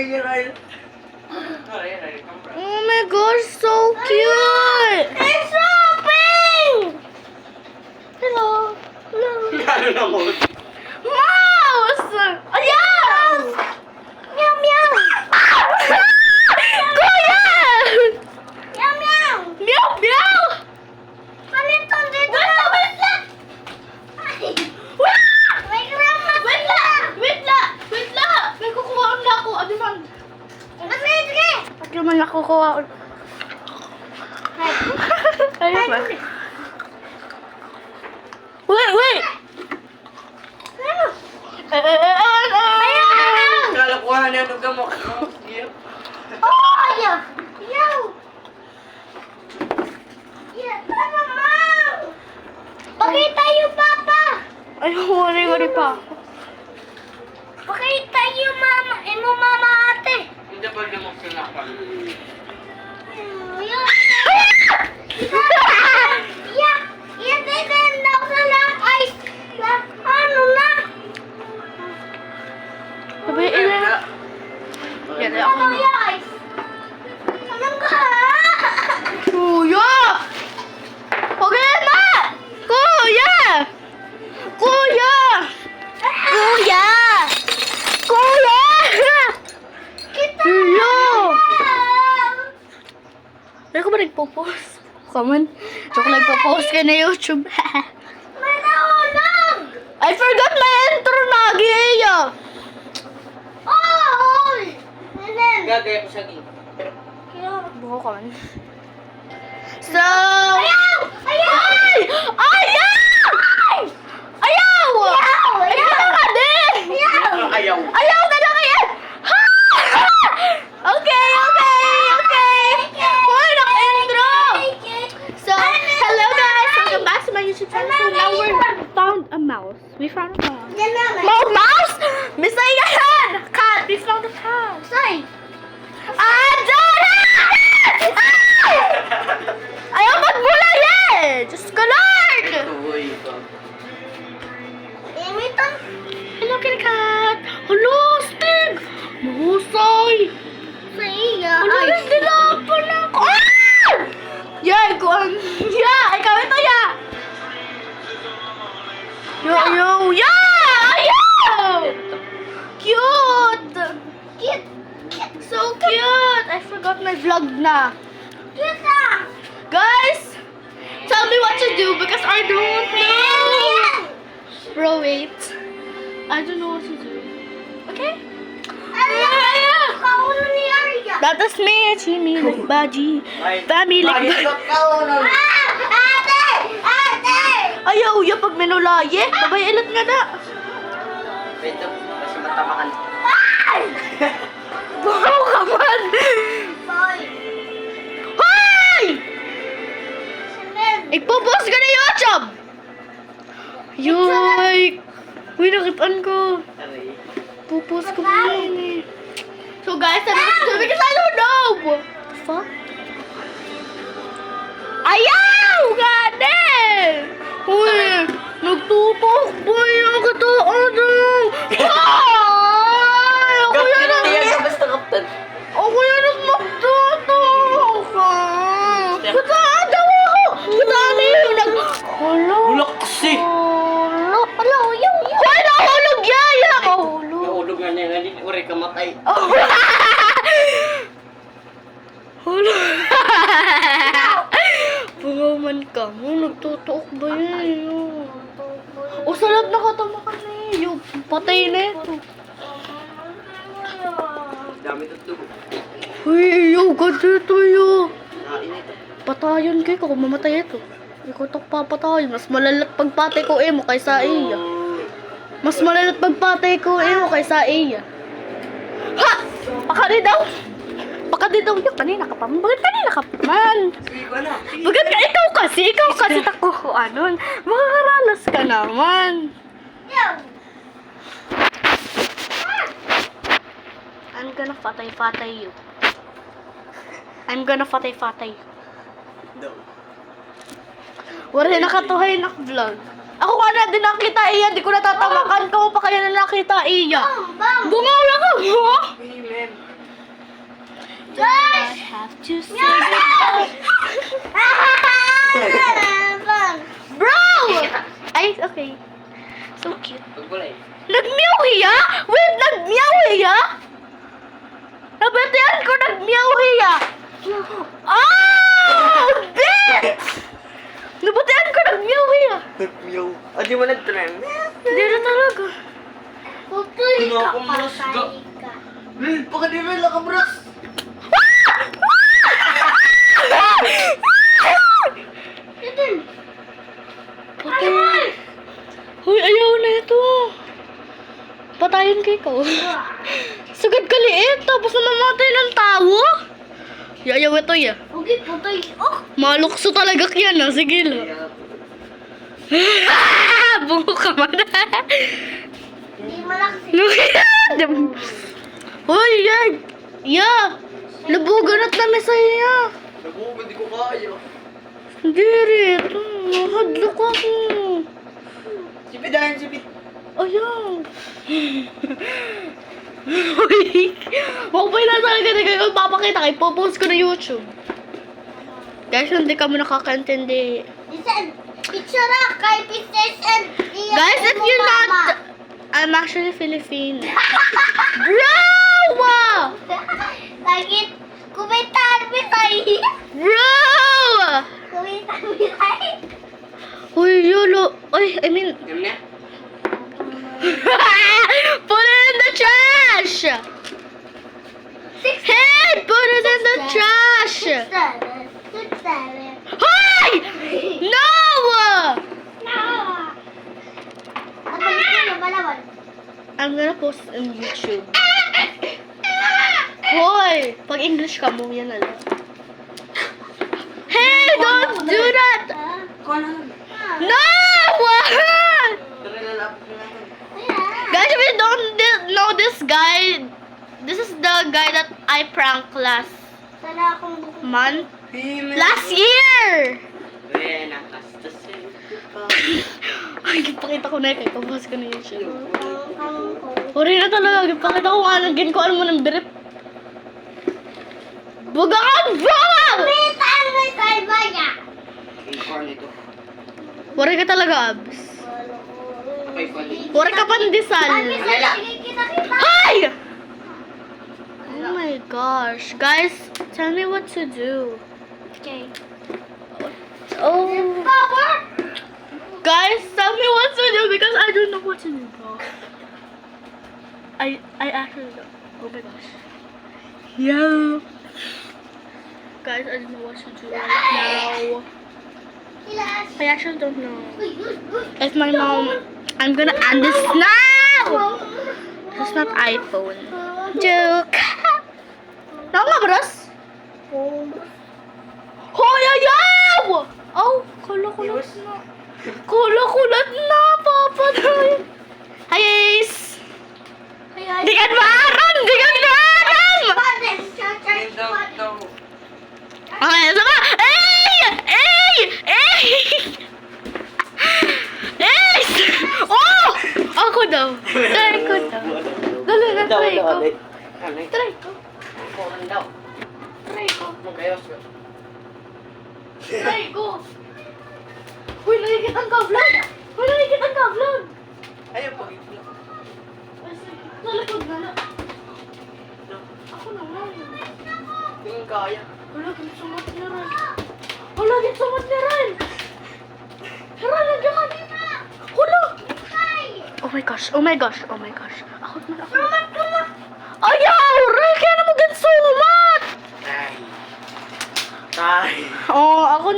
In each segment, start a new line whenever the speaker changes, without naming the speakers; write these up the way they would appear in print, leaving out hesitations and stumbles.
Oh my gosh, so cute!
It's shopping! Hello. Hello.
Ano na mo?
Mouse! Ayan!
Meow meow.
Kuya!
Meow meow.
Meow, meow!
Ano ito dito? Wait lang. May grandma.
Wait lang! Wait lang! Wait lang! May kukuha na ako. Ano man?
Sige.
Ano man nakukuha? Ayun ba? Wait, wait!
Kala ko ano yung gamok.
Oh, ayaw. Ayaw. Yeah, tama, Mom. Pakita yung papa.
Ay, wari pa.
Pakita yung mama. Mama ate.
Hindi ba gamok sila pa?
Ayaw. Yeah. Yeah, deden daw sa lang ice. Ano na?
Sabi, ina. Yan, ako
Ano
na.
yung ice? Anong ka?
Kuya! Kuya na! Kuya! Kuya! Kuya! Kuya!
Kita.
Hello! Hindi ko ba nagpo-post? Come on. Joke nagpo-post ka na YouTube.
May nahulog.
I forgot my intro lagi eh.
Oh! Deden.
Gagaya ko siya dito.
Buko ka man. So...
Ayaw! Ayaw!
Ay! Ayaw! Ayaw!
Ayaw!
Ikaw na ka din!
Ayaw.
Ayaw ka na kaya! Ha! Okay, okay, okay! Hoy, naka-intro! So, hello guys! Welcome back to my YouTube channel. So now we found a mouse. We found a mouse.
Yan na.
Mouse! Misaya yan! Cat! We found a cat!
Say.
Adora! Ayaw magbula yan! Diyos ko Lord!
Uy.
Imitan.
Hello, kitty cat! Hello, Stig! Mahusay!
Sa iya.
Hello, nagdilapan ako! Ah! Yay, kuhan! Yeah! Ikaw ito, yeah! Yo, yo, yeah! Ayaw! Cute!
Cute.
So cute! I forgot my vlog na.
Kita.
Guys, tell me what to do because I don't know. Bro, wait. I don't know what to do. Okay?
Ayaw. Kaulo ni Arya.
That is me, Chimi, like Baji. Family, like
Ate! Ate!
Ayaw, ya pag minulaye. Babay, ilat nga na.
Wait lang. Kasi matamakan.
Ay!
Bro, come on.
Boy.
Hoy!
Samin.
Ipopost ka na YouTube. Yoy! Uy, nakitaan ko.
Aray.
Pupus ko na yun eh. So guys, sabi ko because I don't know. What the fuck? Ayaw! Gane! Uy! Nagtutok ba yung kataan daw? Ay! Ako yan ang...
Basta kaptan.
Ako yan ang magtutok! Kataan daw ako! Kataan na yun! Hala!
Bulak kasi.
Hala! Hala! Ayaw! Hoy! Nahulog yaya! Mahulog!
Naulog nga niya nga din. Uri kamatay.
Hala! Pangaman ka mo, nagtutuok ba yan? O salap nakatama ka na eh. Yung patay na ito.
Dami tutugo.
Uy, yung ganda ito yun.
Nain ito.
Patayon kayo kung mamatay ito. Ikaw ito papatayon. Mas malalat pagpatay ko mo kaysa iya. Mas malalat pagpatay ko mo kaysa iya. Ha! Pakali daw! Pakali daw yung kanina ka pa. Bakit kanina ka pa man?
Sige ko na.
Bakit ka ikaw kasi tako anon. Makakaranas ka naman.
Yaw.
I'm gonna fatay you. I'm gonna fatay you.
No.
Wala nakatuhay na vlog. Ako ka na din nakita iya, di ko natatawakan ka pa kaya na nakita iya.
Bang!
Bungaw na ka mo!
Amen.
Josh!
have to say goodbye. Bro! Ay, okay. So cute.
Huwag mo lang.
Nag-meow hiya? Wait, nag-meow hiya? Nabatian ko nag-meow hiya. Ah! Bitch! Nabatian ko nag-meow hiya.
Meow. O, di mo nag-trend.
Hindi na talaga.
Pupuli ka,
Kinakamulas ka.
papay ka.
Baka di mo lang bros.
Ito.
Patay. Hoy, ayaw na ito. Patayin kay ko. Sagad ka liit, tapos namamatay ng tao. Yayaw ito ya.
Okay, putay. Oh!
Malukso talaga yan ah. Sige lang. Bungo ka man.
Hindi malakas.
Hoy, yan. Ya. Nabuganat na sa iya.
Nabugod, di ko kaya.
Hindi rin. Mahadlok ako.
Sipidahan, sipid.
Ayan. Mukbay na talaga na kayo. Papakita kayo. Popost ko na YouTube. Guys, hindi ka mo nakakaintindi.
Listen, picture na kay Princess and Iya.
Guys, if you're not... I'm actually Filipino. Bro!
Lagi, kumitan mo sa'yo.
Bro!
Kumitan mo sa'yo.
Uy, YOLO. Uy, I mean...
Alam na?
Put it in the trash! Hey! Put it in the trash!
6, 7.
Hi! No! I'm gonna post it on YouTube. Hoy! Pag English ka mo, yan na lang. Hey! Don't do that!
Kuha na lang.
No!
Tara na lang.
Guys, if you don't know this guy, this is the guy that I prank last
Sana akong buko.
month. Last year!
When I cast the same.
Ay, ipakita ko na kay Pabas ko na yun siya. Huri na talaga, ipakita ko nga nagin ko ano mo ng birip. Buga ka, bawang!
Kumitan mo sa'yo ba niya?
Corn ito.
Huri ka talaga, abs.
Okay, pali.
Huri ka pandesal.
Kita.
Hi! Oh my gosh. Guys, tell me what to do.
Okay.
Oh.
Power!
Guys, tell me what to do because I don't know what to do, bro. I actually don't. Oh my gosh. Yeah. Guys, I don't know what to do right now. I actually don't know. If my mom, I'm gonna end this now. This is not iPhone. Joke. No, nga, bros. Hoy, ayaw! Oh, kulat na. Kulat na, papatay. Hi, Ace. Di ka maaram! Di ka maaram! Okay, sama! Ay! Ay! Ay! Ace! Oh! Ako daw. Try ko daw. Dali na, try ko. Try ko.
Corn daw.
Try ko.
Magayos ka.
Try ko. Uy, nakikita ka vlog! Uy, nakikita ka vlog!
Ayaw, pag-ibig.
Sa likod na lang. Ako na nga.
Tingin kaya.
Wala, gitsumat niya rin. Wala, gitsumat niya rin. Tara, nandiyan ka dito. Wala. Oh my gosh, oh my gosh, oh my gosh. Ako na, ako na. Ayaw, Ray, kaya na mo gitsumat.
Tay.
Oh, ako,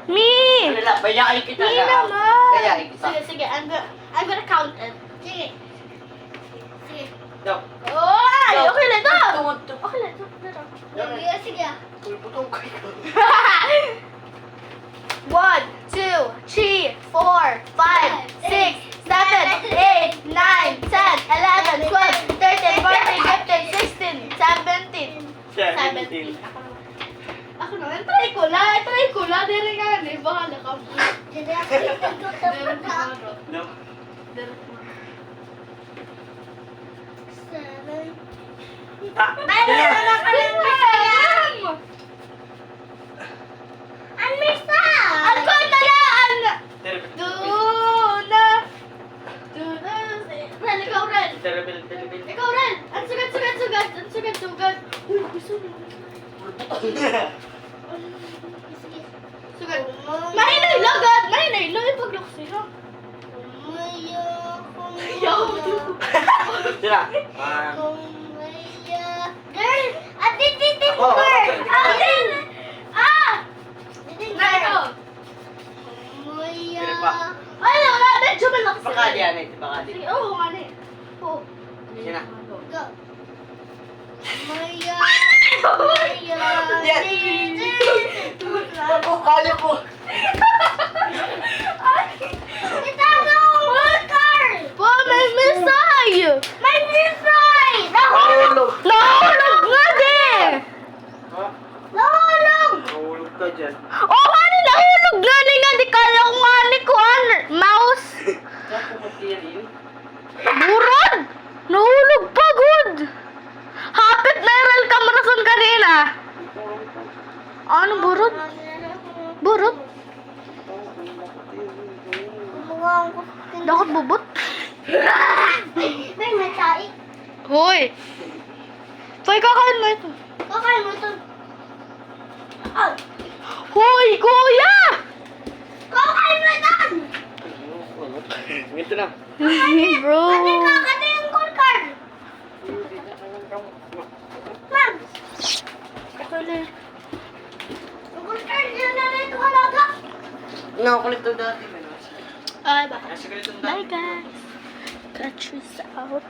me.
Ano lang, bayain kita
Me
na.
naman.
Bayain kita.
Sige, I'm gonna count it. Sige.
Daw.
Oy, okay lang ito.
Tumot.
Okay lang ito.
Sige.
Pulputong kayo.
1, 2, 3, 4, 5, 6, 7, 8, 9, 10, 11, 12, 13, 14, 15, 16, 17. 17. Ako naman, try ko lang. Dere nga, bahala ka.
Jadi aku ikut
No.
Seven.
Ah,
Bye,
Sige. Mahinay lagad! Mahinay lang yung paglaksi ha.
Sira.
Girl, atitin
Oh,
girl.
okay.
Na ito.
Sige pa.
Ay, wala. Medyo malakas.
Baka di yan eh. Baka di.
Sige, oo nga na eh. Oo.
Sina.
Go. Maya.
Yan. Ako, kaya po.
Itago ang car.
Pa, may misay!
May misay.
Nahulog.
Nahulog nga di!
Ha?
Nahulog.
Nahulog ka dyan.
Oo nga ni, nahulog nga ni nga. Di kala ko nga ni ko mouse.
Saan pumunti yan yun?
Burod! Nahulog pa, good! Hapit na iral kamarason kanina. Ano, burod? Burod?
Kumuha ko.
Dapat bubot?
May matay.
Hoy! Hoy, kakain mo ito.
Kakain mo ito. Ah,
Hoy, kuya!
kakain mo ito.
Ito na.
Bro.
Ate, kakata yung gold card. Ma'am, yung gold card yun na rin ito halaga.
Nakakulit to dati.
Ay, ba?
Nasa ganito
Bye, guys. Catch us out.